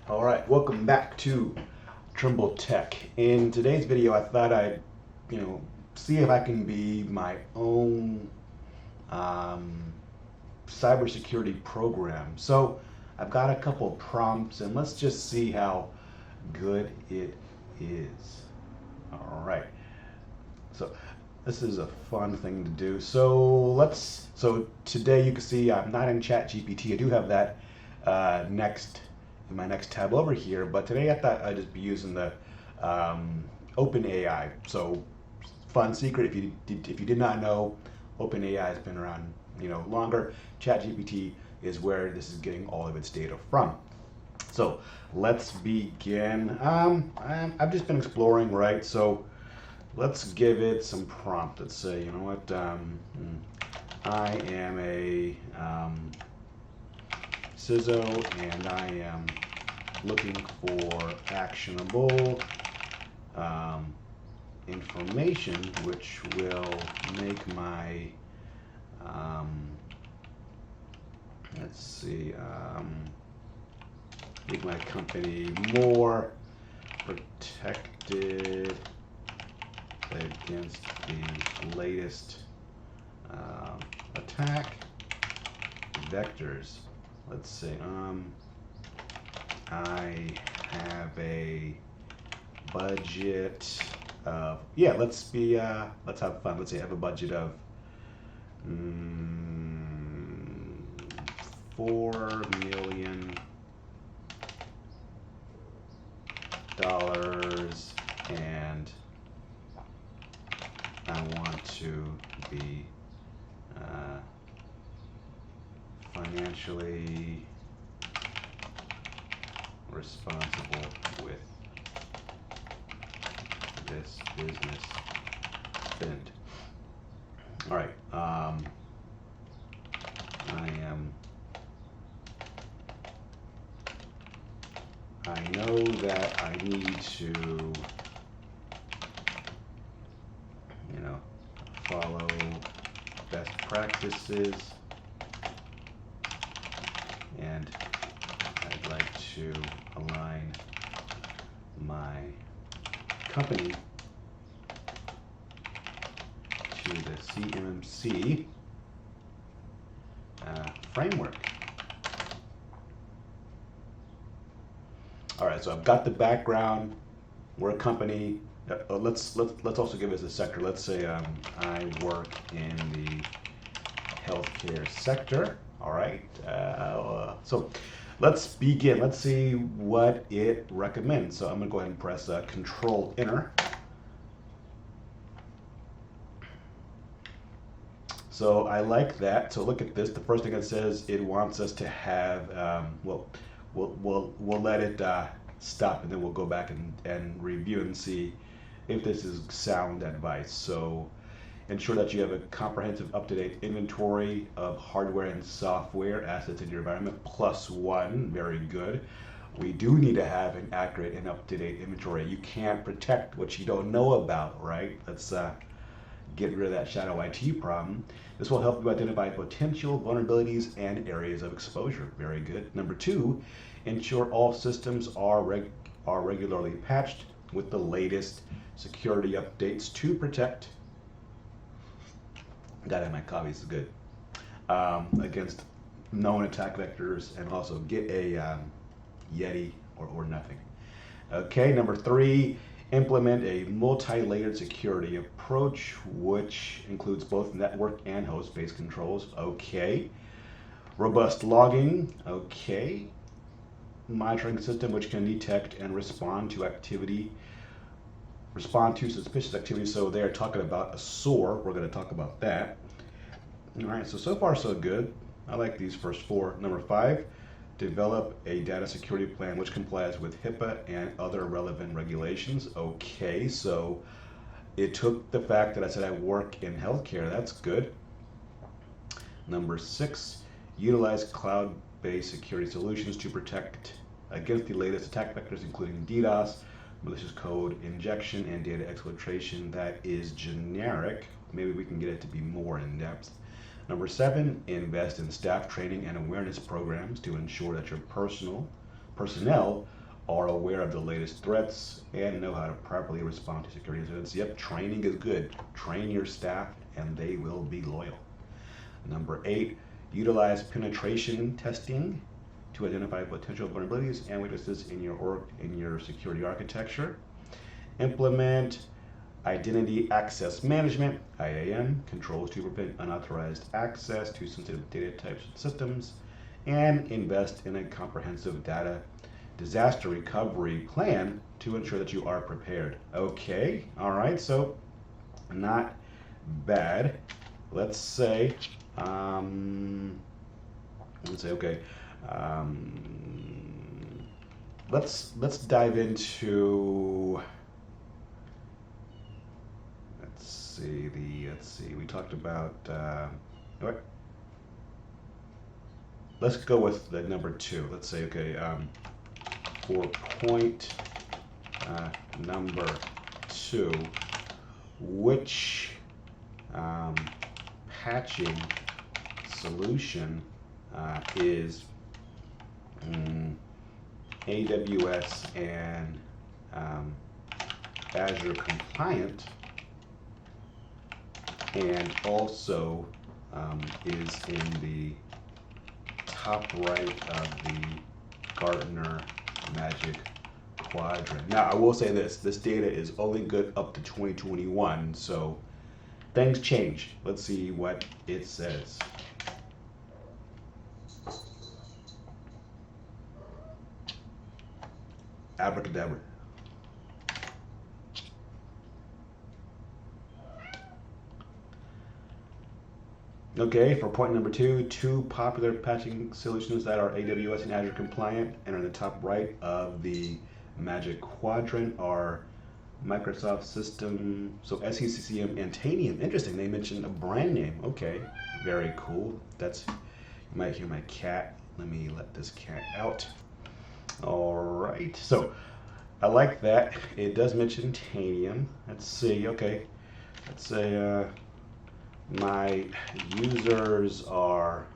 All right, welcome back to Trimble Tech. In today's video, I thought I'd, see if I can be my own um, cybersecurity program. So I've got a couple prompts, and let's just see how good it is. All right. So this is a fun thing to do. So today you can see I'm not in ChatGPT. I do have that next in my next tab over here. But today I thought I'd just be using the OpenAI. So fun secret if you did not know, OpenAI has been around longer. ChatGPT is where this is getting all of its data from. So let's begin. I've just been exploring, right? So let's give it some prompt. Let's say, you know what, I am a CISO and I am looking for actionable information which will make my, let's see, make my company more protected against the latest attack vectors. Let's see. I have a budget of let's have fun. Let's say I have a budget of $4 million, and I want to be financially responsible with this business spend. All right. I know that I need to, follow best practices, and I'd like to align my company to the CMMC framework. All right, so I've got the background. We're a company. Let's also give us a sector. Let's say I work in the healthcare sector. All right. So let's begin. Let's see what it recommends. So I'm going to go ahead and press Control Enter. So I like that. So look at this. The first thing it says, it wants us to have, we'll let it stop, and then we'll go back and review and see if this is sound advice. So ensure that you have a comprehensive, up-to-date inventory of hardware and software assets in your environment, +1. Very good. We do need to have an accurate and up-to-date inventory. You can't protect what you don't know about, right? Let's get rid of that shadow IT problem. This will help you identify potential vulnerabilities and areas of exposure. Very good. Number 2, ensure all systems are regularly patched with the latest security updates to protect. That in my copy is good. Against known attack vectors, and also get a Yeti or nothing. Okay, number 3, implement a multi-layered security approach, which includes both network and host-based controls. Okay. Robust logging. Okay. Monitoring system which can detect and respond to suspicious activity. So they're talking about a SOAR. We're going to talk about that. All right, so far so good. I like these first 4. Number 5, develop a data security plan which complies with HIPAA and other relevant regulations. Okay, so it took the fact that I said I work in healthcare. That's good. Number 6, utilize cloud-based security solutions to protect against the latest attack vectors, including DDoS, malicious code injection, and data exfiltration. That is generic. Maybe we can get it to be more in depth. Number 7, invest in staff training and awareness programs to ensure that your personnel are aware of the latest threats, and know how to properly respond to security incidents. Yep, training is good. Train your staff and they will be loyal. Number 8, utilize penetration testing to identify potential vulnerabilities and weaknesses in your security architecture. Implement identity access management, IAM, controls to prevent unauthorized access to sensitive data types and systems, and invest in a comprehensive data disaster recovery plan to ensure that you are prepared. Okay, all right, so not bad. Let's say, okay, let's dive into, let's see, we talked about, what? Let's go with the number 2. Let's say, okay, for point number 2, which patching solution is AWS and Azure compliant, and also is in the top right of the Gartner Magic Quadrant. Now, I will say this data is only good up to 2021, so things change. Let's see what it says. Abracadabra. Okay, for point number 2, 2 popular patching solutions that are AWS and Azure compliant and are in the top right of the Magic Quadrant are Microsoft System, so SCCM and Tanium. Interesting, they mentioned a brand name. Okay, very cool. That's, you might hear my cat. Let me let this cat out. All right, so I like that. It does mention Tanium. Let's see, okay. Let's say my users are,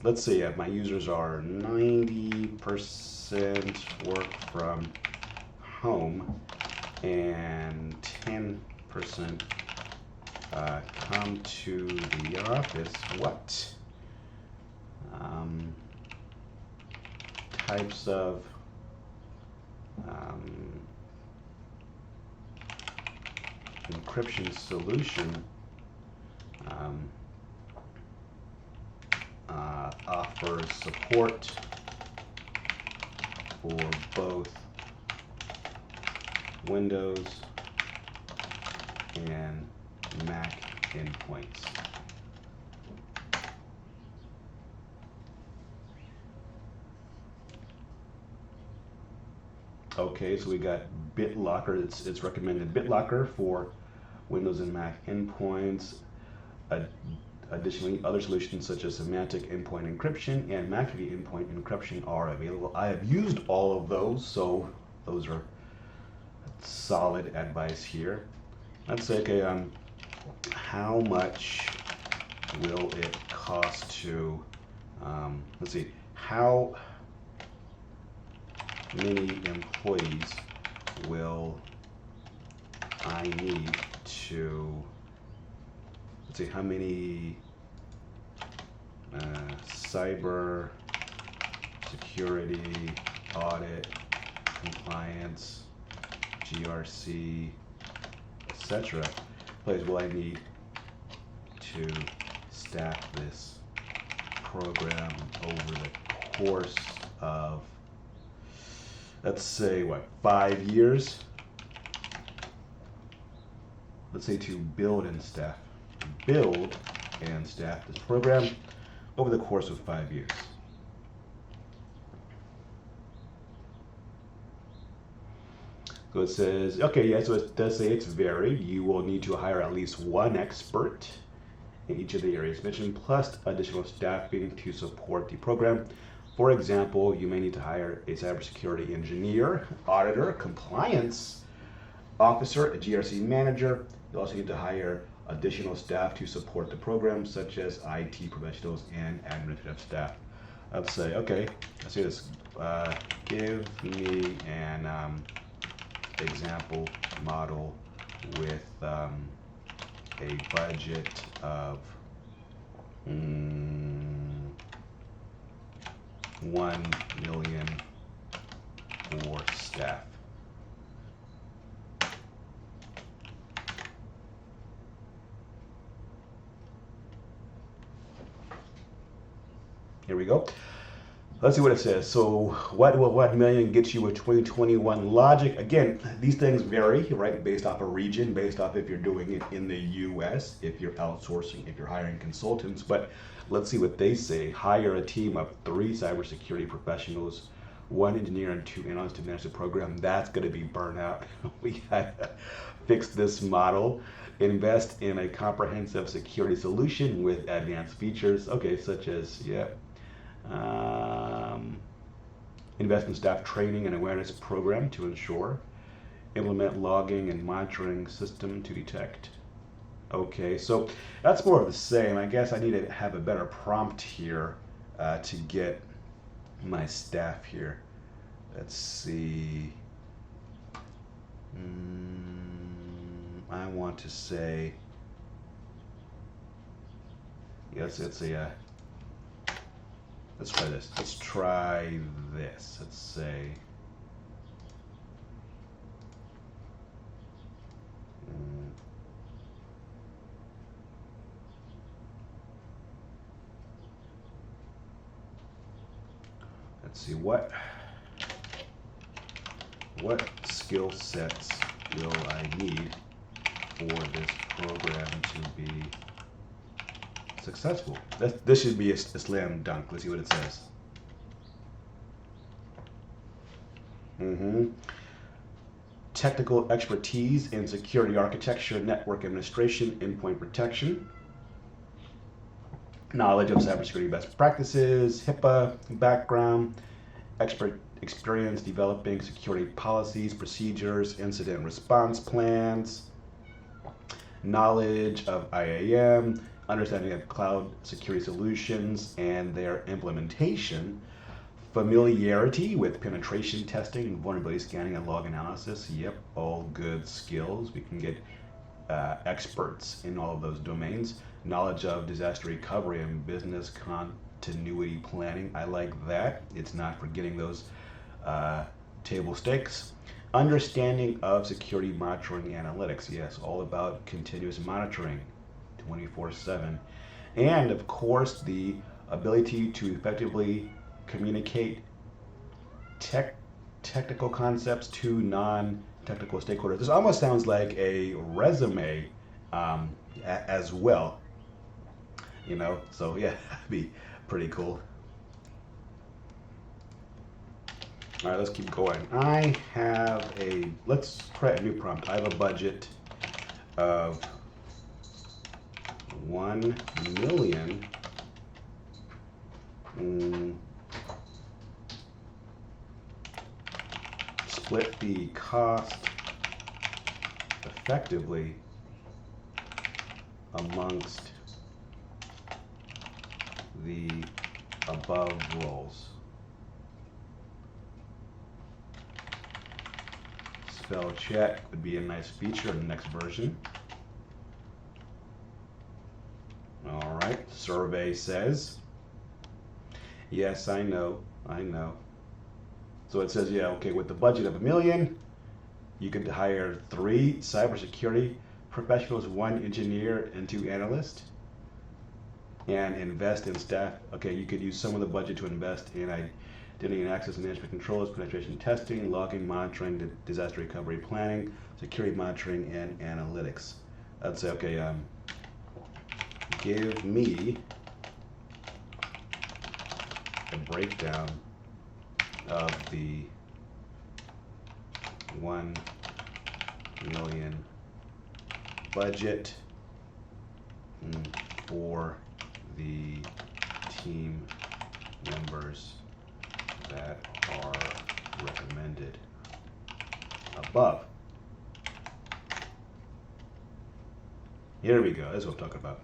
let's see, my users are 90% work from home and 10% come to the office. What types of encryption solution offers support for both Windows and Mac endpoints? Okay, so we got BitLocker. It's recommended BitLocker for Windows and Mac endpoints. Additionally, other solutions such as semantic endpoint encryption and McAfee endpoint encryption are available. I have used all of those, so those are solid advice here. Let's say, okay, how much will it cost to, let's see, how many employees will I need to, let's see, how many cyber security, audit, compliance, GRC, etc. employees will I need to staff this program over the course of, let's say, what, 5 years? Let's say to build and staff this program over the course of 5 years. So it says, okay, yeah, so it does say it's varied. You will need to hire at least one expert in each of the areas mentioned, plus additional staffing to support the program. For example, you may need to hire a cybersecurity engineer, auditor, compliance officer, a GRC manager. You also need to hire additional staff to support the program, such as IT professionals and administrative staff. I'd say, okay, let's say this give me an example model with a budget of 1 million for staff. Here we go. Let's see what it says. So what will 1 million get you with 2021 logic? Again, these things vary, right? Based off a region, based off if you're doing it in the US, if you're outsourcing, if you're hiring consultants. But let's see what they say. Hire a team of 3 cybersecurity professionals, 1 engineer and 2 analysts to manage the program. That's going to be burnout. We got to fix this model. Invest in a comprehensive security solution with advanced features, okay, such as, invest in staff training and awareness program to ensure. Implement logging and monitoring system to detect. Okay, so that's more of the same. I guess I need to have a better prompt here to get my staff here. Let's see. I want to say, yes, it's a, let's try this. Let's try this. Let's say, let's see, what skill sets will I need for this program to be successful? This should be a slam dunk. Let's see what it says. Technical expertise in security architecture, network administration, endpoint protection. Knowledge of cybersecurity best practices, HIPAA background, experience developing security policies, procedures, incident response plans, knowledge of IAM, understanding of cloud security solutions and their implementation, familiarity with penetration testing, vulnerability scanning, and log analysis. Yep, all good skills. We can get experts in all of those domains. Knowledge of disaster recovery and business continuity planning. I like that. It's not forgetting those table stakes. Understanding of security monitoring analytics. Yes, all about continuous monitoring 24/7. And of course, the ability to effectively communicate technical concepts to non-technical stakeholders. This almost sounds like a resume as well, so yeah, that'd be pretty cool. All right, let's keep going. Let's create a new prompt. I have a budget of 1 million. Split the cost effectively amongst the above roles. Spell check would be a nice feature in the next version. All right, survey says, yes, I know. So it says, yeah, okay, with the budget of $1 million, you could hire 3 cybersecurity professionals, 1 engineer, and 2 analysts, and invest in staff. Okay, you could use some of the budget to invest in identity and access management controls, penetration testing, logging, monitoring, disaster recovery planning, security monitoring, and analytics. I'd say, okay, give me a breakdown of the 1 million budget for the team members that are recommended above. Here we go. That's what I'm talking about.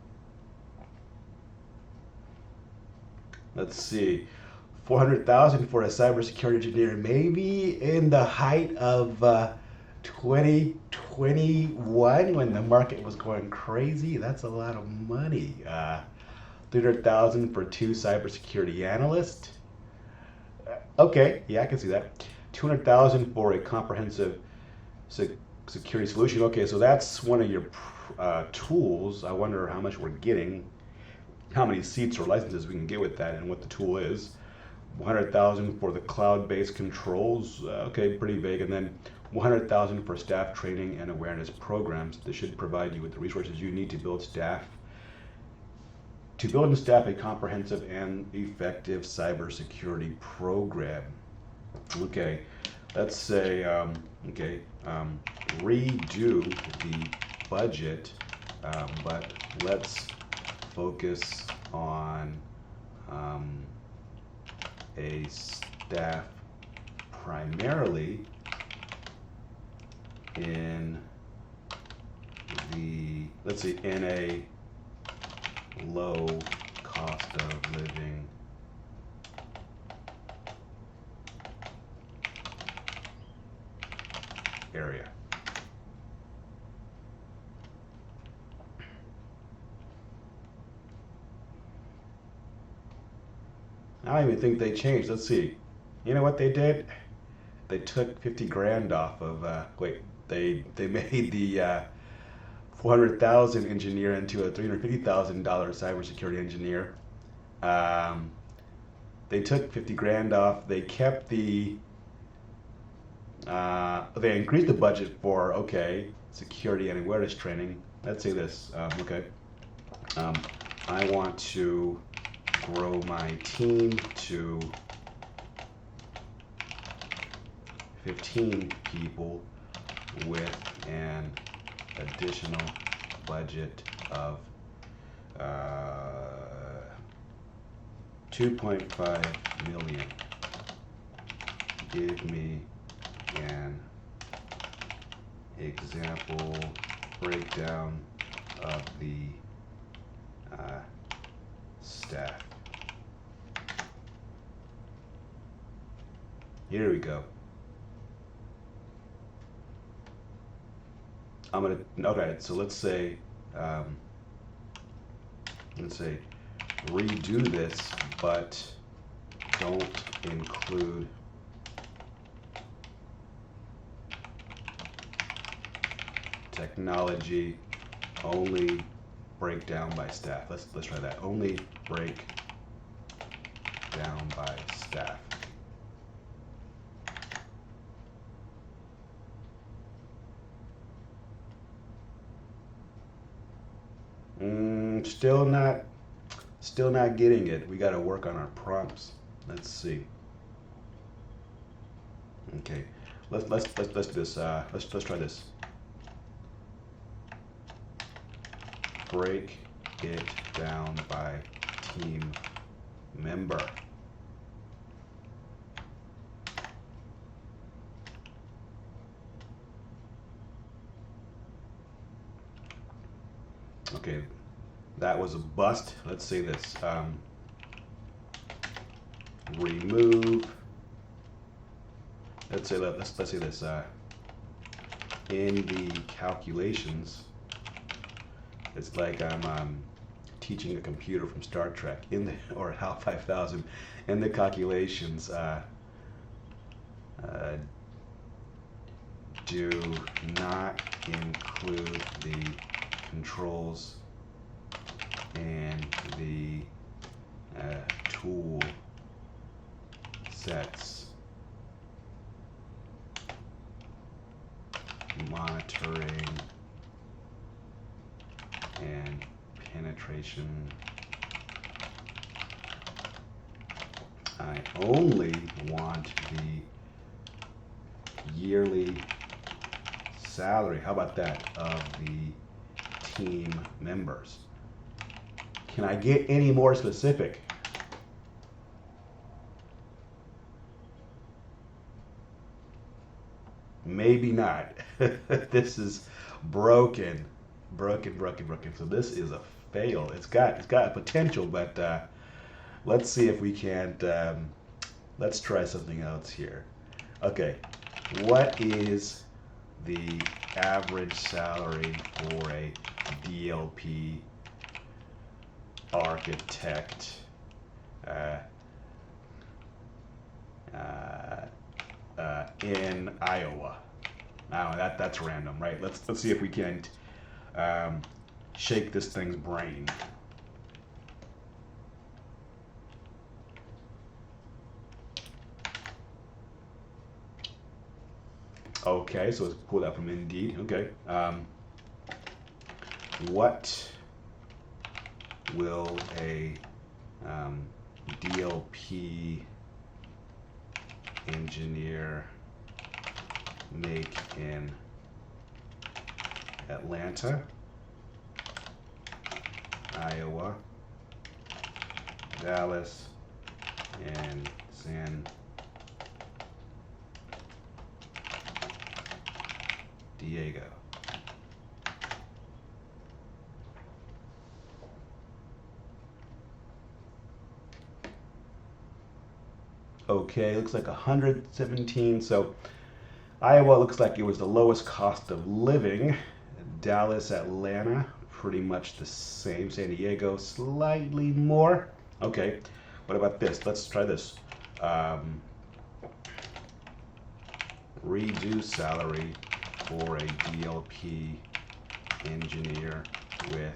Let's see. 400,000 for a cybersecurity engineer, maybe in the height of 2021 when the market was going crazy. That's a lot of money. 300,000 for two cybersecurity analysts. Okay, yeah, I can see that. 200,000 for a comprehensive security solution. Okay, so that's one of your tools. I wonder how much we're getting, how many seats or licenses we can get with that, and what the tool is. 100,000 for the cloud-based controls. Okay, pretty vague. And then 100,000 for staff training and awareness programs. This should provide you with the resources you need to build and staff a comprehensive and effective cybersecurity program. Okay, let's say, redo the budget, but let's focus on a staff primarily in in a low cost of living area. I don't even think they changed. Let's see. You know what they did? They took 50 grand off of, they made the 400,000 engineer into a $350,000 cybersecurity engineer. They took 50 grand off. They kept they increased the budget for, security and awareness training. Let's say this, I want to grow my team to 15 people with an additional budget of 2.5 million. Give me an example breakdown of the staff. Here we go. So let's say redo this, but don't include technology, only break down by staff. Let's try that. Only break down by staff. Still not getting it. We got to work on our prompts. Let's see. Okay, let's do this. Let's try this. Break it down by team member. Okay, that was a bust. Let's say this. Remove. Let's say this. In the calculations, it's like I'm teaching a computer from Star Trek or HAL 5000. In the calculations, do not include the controls and the tool sets, monitoring and penetration. I only want the yearly salary, how about that, of the team members. Can I get any more specific? Maybe not. This is broken. So this is a fail. It's got potential, but let's see if we can't let's try something else here. Okay, what is the average salary for a DLP architect in Iowa? Now that's random, right? Let's see if we can shake this thing's brain. Okay, so let's pull that from Indeed. Okay. What will a DLP engineer make in Atlanta, Iowa, Dallas, and San Diego? Okay, looks like 117. So Iowa looks like it was the lowest cost of living. Dallas, Atlanta, pretty much the same. San Diego, slightly more. Okay, what about this? Let's try this. Reduce salary for a DLP engineer with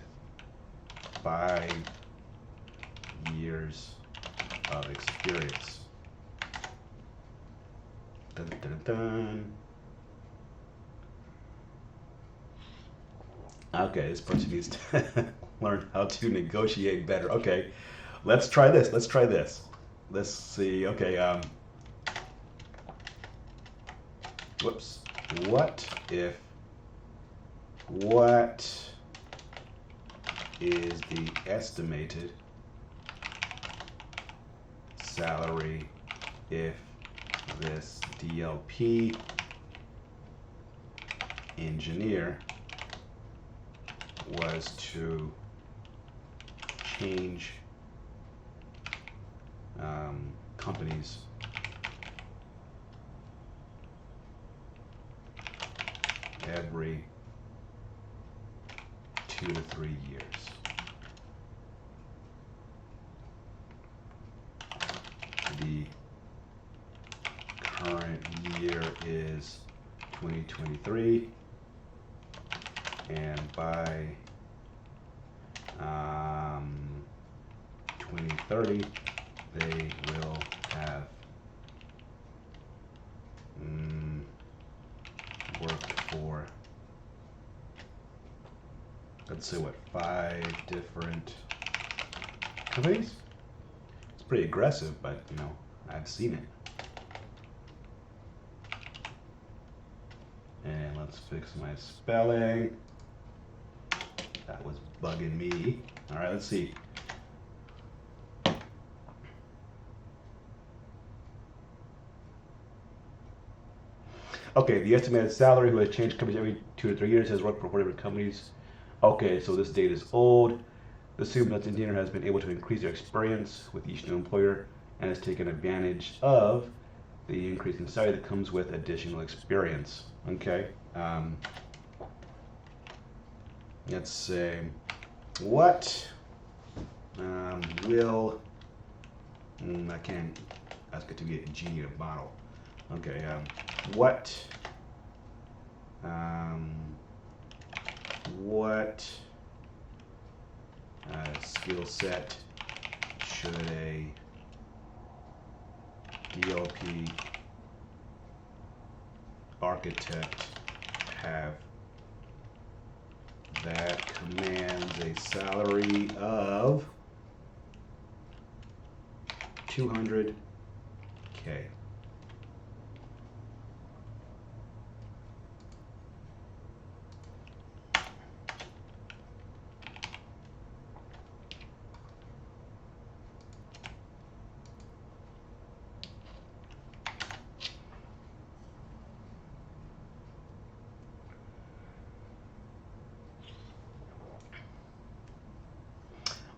5 years of experience. Dun, dun, dun. Okay, this person needs to learn how to negotiate better. Okay, let's try this. Let's try this. Let's see. Okay. Whoops. What is the estimated salary if this DLP engineer was to change companies every 2 to 3 years? The current year is 2023, and by 2030 they will have worked for, let's say, what, 5 different companies? It's pretty aggressive, but you know, I've seen it. And let's fix my spelling. That was bugging me. All right, let's see. Okay, the estimated salary who has changed companies every 2 to 3 years, has worked for 4 different companies. Okay, so this data is old. Assume that the engineer has been able to increase their experience with each new employer and has taken advantage of the increase in salary that comes with additional experience. Okay. Let's say, what will, I can't ask it to be a genie in a bottle. Okay, what skill set should a DLP architect have that commands a salary of $200K?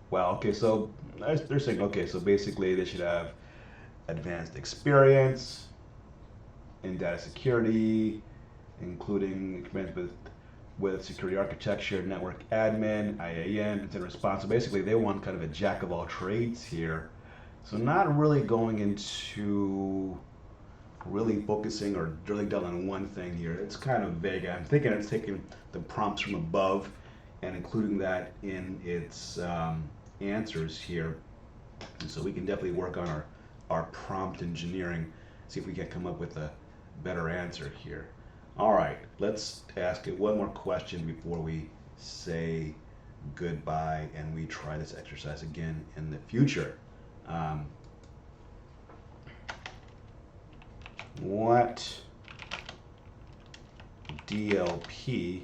Well, okay, so they're saying, okay, so basically they should have advanced experience in data security, including experience with security architecture, network admin, IAM, incident response. So basically, they want kind of a jack of all trades here. So not really going into really focusing or drilling down on one thing here. It's kind of vague. I'm thinking it's taking the prompts from above and including that in its answers here. And so we can definitely work on our prompt engineering, see if we can come up with a better answer here. All right, let's ask it one more question before we say goodbye and we try this exercise again in the future. What DLP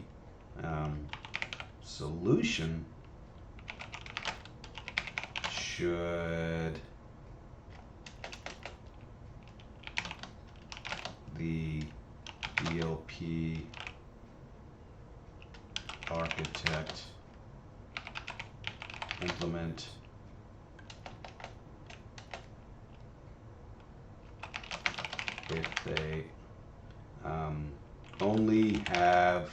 solution should the DLP architect implement if they only have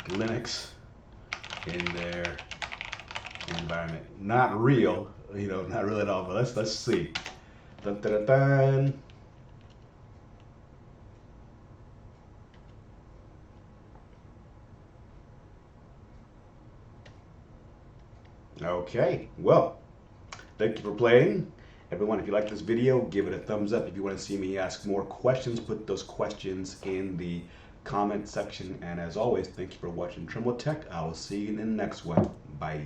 Linux in their environment? Not real, not real at all, but let's see. Dun, dun, dun, dun. Okay, well, thank you for playing. Everyone, if you like this video, give it a thumbs up. If you want to see me ask more questions, put those questions in the comment section. And as always, thank you for watching Trimble Tech. I will see you in the next one. Bye.